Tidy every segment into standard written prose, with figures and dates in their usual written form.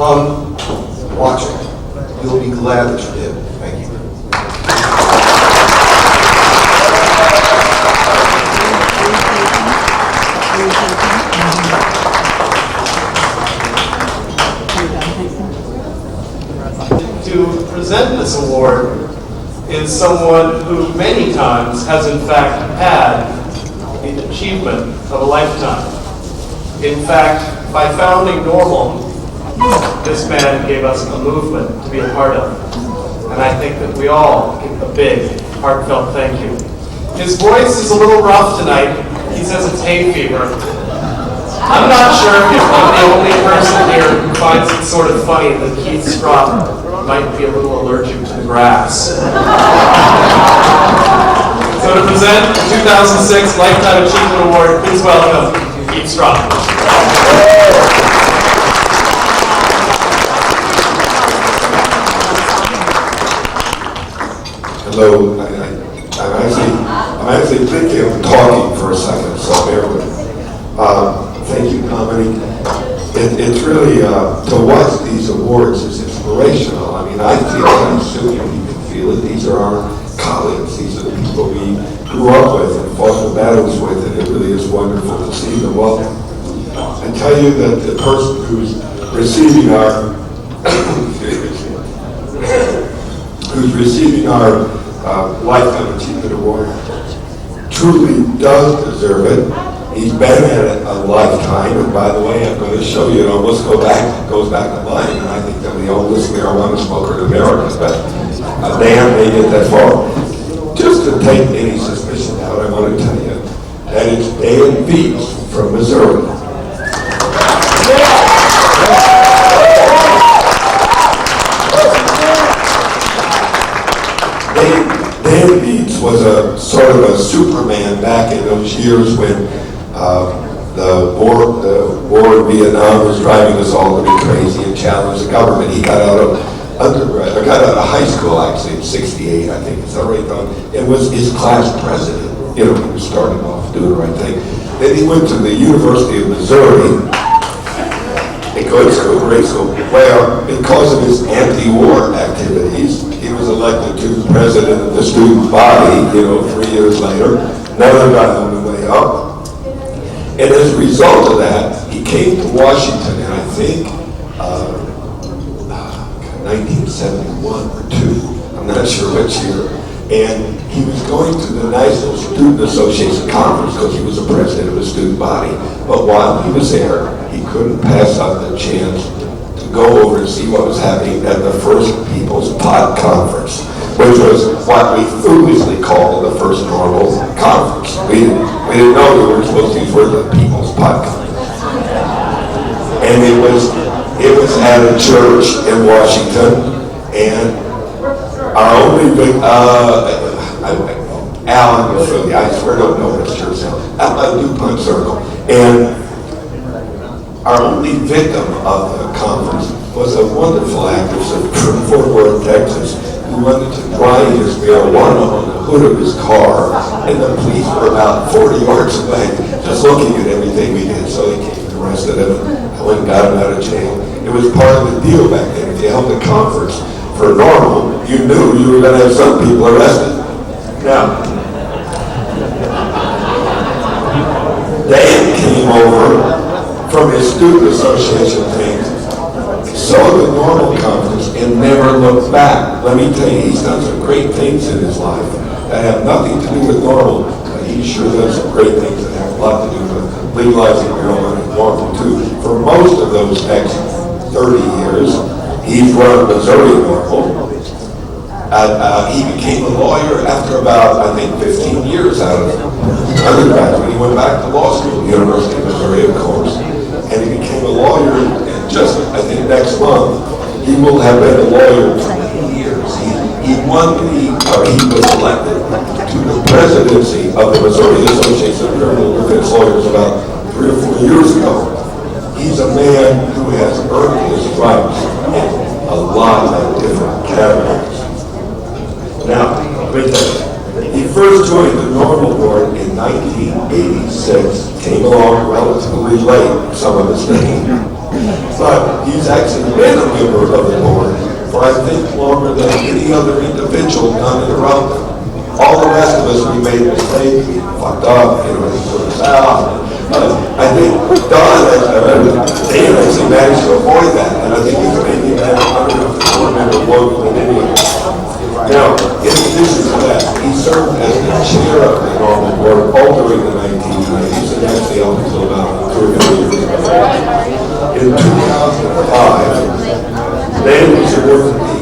watching. You'll be glad that you did. Thank you. To present this award is someone who many times has in fact had the achievement of a lifetime. In fact, by founding Normal, this man gave us a movement to be a part of. And I think that we all give a big, heartfelt thank you. His voice is a little rough tonight. He says it's hay fever. I'm not sure if I'm the only person here who finds it sort of funny that Keith Straught might be a little allergic to the grass. So to present the 2006 Lifetime Achievement Award, please welcome Keith Straught. Hello, I'm actually thinking of talking for a second, so bear with me. Thank you, Dominic. It's really, to watch these awards is inspirational. I mean, I feel it, I'm assuming you can feel it. These are our colleagues. These are the people we grew up with and fought the battles with, and it really is wonderful to see them. Well, I tell you that the person who's receiving our Lifetime Achievement Award truly does deserve it. He's been at it a lifetime, and by the way, I'm going to show you, it almost goes back to mine, and I think I'm the oldest marijuana smoker in America, but a man may get that far. Just to take any suspicion out, I want to tell you that it's Dan Beats from Missouri. Dan Beats was a sort of a Superman back in those years when the war in Vietnam was driving us all to be crazy and challenge the government. He got out of high school actually in '68, I think. Is that right, Don? It was his class president. You know, he was starting off doing the right thing. Then he went to the University of Missouri. Great school, where because of his anti-war activities, he was elected to the president of the student body, 3 years later. Another guy on the way up. And as a result of that, he came to Washington in, I think, 1971 or 2. I'm not sure which year. And he was going to the National Student Association Conference because he was the president of the student body. But while he was there, he couldn't pass up the chance to go over and see what was happening at the first People's Pot Conference, which was what we foolishly called the first Normal Conference. We didn't know we were supposed to use words like People's Pot Conference. And it was at a church in Washington, and our only big, Alan will show you, I swear I don't know which church now, at my DuPont Circle. And our only victim of the conference was a wonderful actress from Fort Worth, Texas, who wanted to dry his marijuana on the hood of his car, and the police were about 40 yards away, just looking at everything we did, so they came and arrested him. I went and got him out of jail. It was part of the deal back then. If you held a conference for Normal, you knew you were going to have some people arrested. Now, Dan came over from his student association thing, saw the Normal Conference, and never looked back. Let me tell you, he's done some great things in his life that have nothing to do with Normal, but he sure does some great things that have a lot to do with legalizing marijuana in Normal, too. For most of those next 30 years, he's run Missouri Normal. He became a lawyer after about, I think, 15 years out of undergraduate. He went back to law school, University of Missouri, of course, and he became a lawyer. And just, I think, next month, he will have been a lawyer for 8 years. He was elected to the presidency of the Missouri Association of Criminal Defense Lawyers about 3 or 4 years ago. He's a man who has earned his stripes in a lot of different categories. Now, he first joined the Normal Board in 1986, came along relatively late, some of us think, but He's actually been a member of the board for, I think, longer than any other individual done it around them. All the rest of us, we made mistakes, we fucked up, he put us out. I think Don, Dan actually managed to avoid that, and I think he's maybe had a board member local in India. Now, in addition to that, he served as the chair of the normal board all during the 1990s, and actually up until about 2 or 3 years ago. In 2005, Dan was awarded the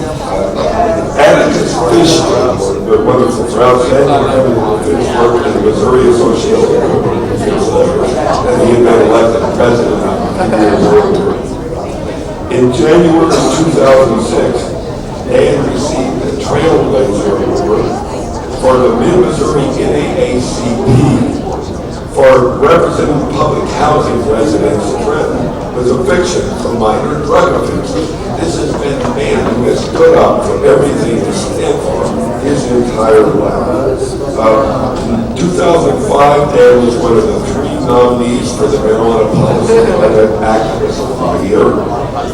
Atticus Fish Award, the wonderful for outstanding fish work in the Missouri Association of Fish Lovers, and he had been elected president of the award. In January of 2006, Dan received the Trailblazer Award for the Mid-Missouri NAACP for representing public housing residents threatened with eviction from minor drug offenses. This has been a man who has stood up for everything to stand for his entire life. In 2005, Dan was one of the 3 nominees for the Marijuana Policy Activist of the Year.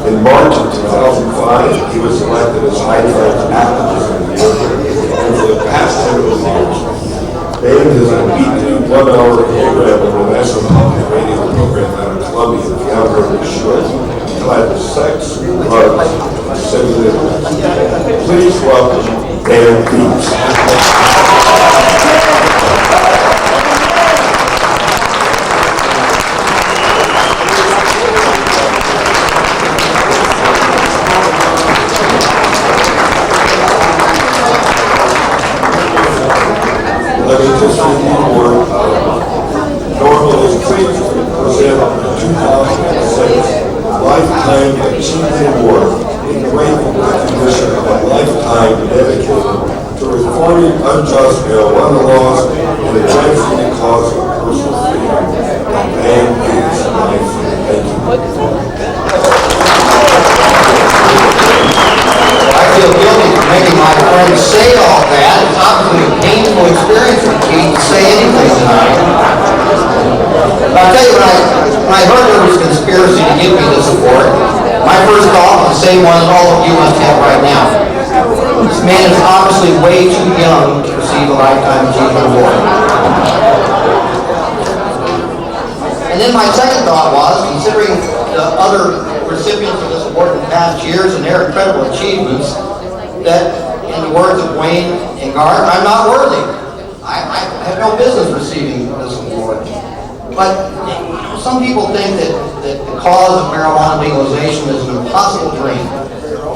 In March of 2005, he was elected as High Times Activist of the Year. And for the past several years, Dan is a weekly 1-hour program on the National Public Radio program out of Columbia. If you haven't heard it, sure. Titled Sex, Drugs, and Civility. Please welcome Dan Peets. Let me just read you a word. Normal is pleased to present the 2006 Lifetime Achievement Award in grateful recognition of a lifetime dedicated to reforming unjust marijuana laws and advancing the cause of personal freedom. Dan Peets, life. Thank you. I feel guilty for making my friends say all that. It's obviously a painful experience for Keith to say anything tonight. But I'll tell you, when I heard there was a conspiracy to give me this award, my first thought was the same one that all of you must have right now. This man is obviously way too young to receive a Lifetime Achievement Award. And then my second thought was, considering the other recipients of this award in past years and their incredible achievements, that, in the words of Wayne and Garth, I'm not worthy. I have no business receiving this award. But some people think that the cause of marijuana legalization is an impossible dream.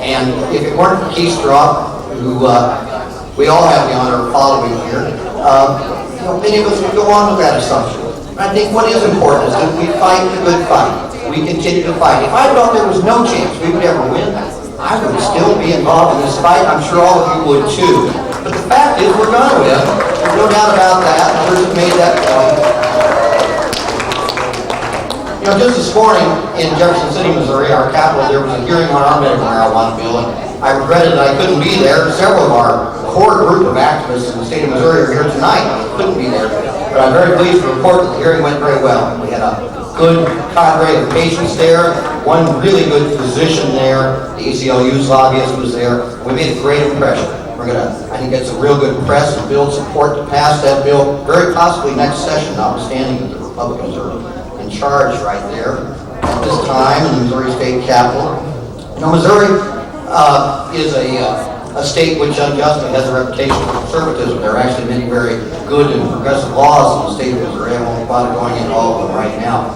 And if it weren't for Keith Straub, who we all have the honor of following here, many of us would go on with that assumption. I think what is important is that we fight the good fight. We continue to fight. If I thought there was no chance we would ever win, I would still be involved in this fight. I'm sure all of you would too. But the fact is, we're going to win. There's no doubt about that. Others have made that point. You know, just this morning in Jefferson City, Missouri, our capital, there was a hearing on our medical marijuana bill, and I regretted that I couldn't be there. Several of our core group of activists in the state of Missouri are here tonight. Couldn't be there. But I'm very pleased to report that the hearing went very well. We had a good cadre of patients there, one really good physician there, the ACLU's lobbyist was there. We made a great impression. We're going to, I think, get some real good press and build support to pass that bill, very possibly next session, notwithstanding that the Republicans are in charge right there at this time in the Missouri State Capitol. You know, Missouri is a state which unjustly has a reputation for conservatism. There are actually many very good and progressive laws in the state of Missouri. I won't bother going into all of them right now.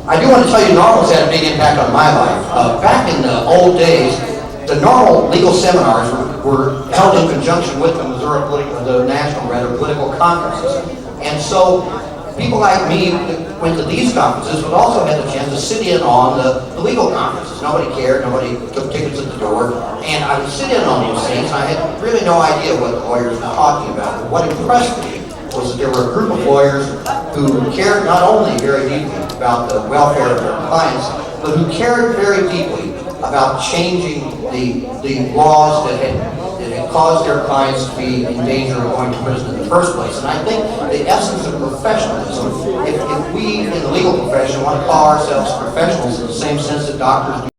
I do want to tell you, NORML's had a big impact on my life. Back in the old days, the NORML legal seminars were held in conjunction with the national political conferences. And so people like me that went to these conferences would also have the chance to sit in on the legal conferences. Nobody cared, nobody took tickets at the door, and I would sit in on those things. I had really no idea what the lawyers were talking about. But what impressed me was that there were a group of lawyers who cared not only very deeply about the welfare of their clients, but who cared very deeply about changing the laws that had caused their clients to be in danger of going to prison in the first place. And I think the essence of professionalism, if we in the legal profession want to call ourselves professionals in the same sense that doctors do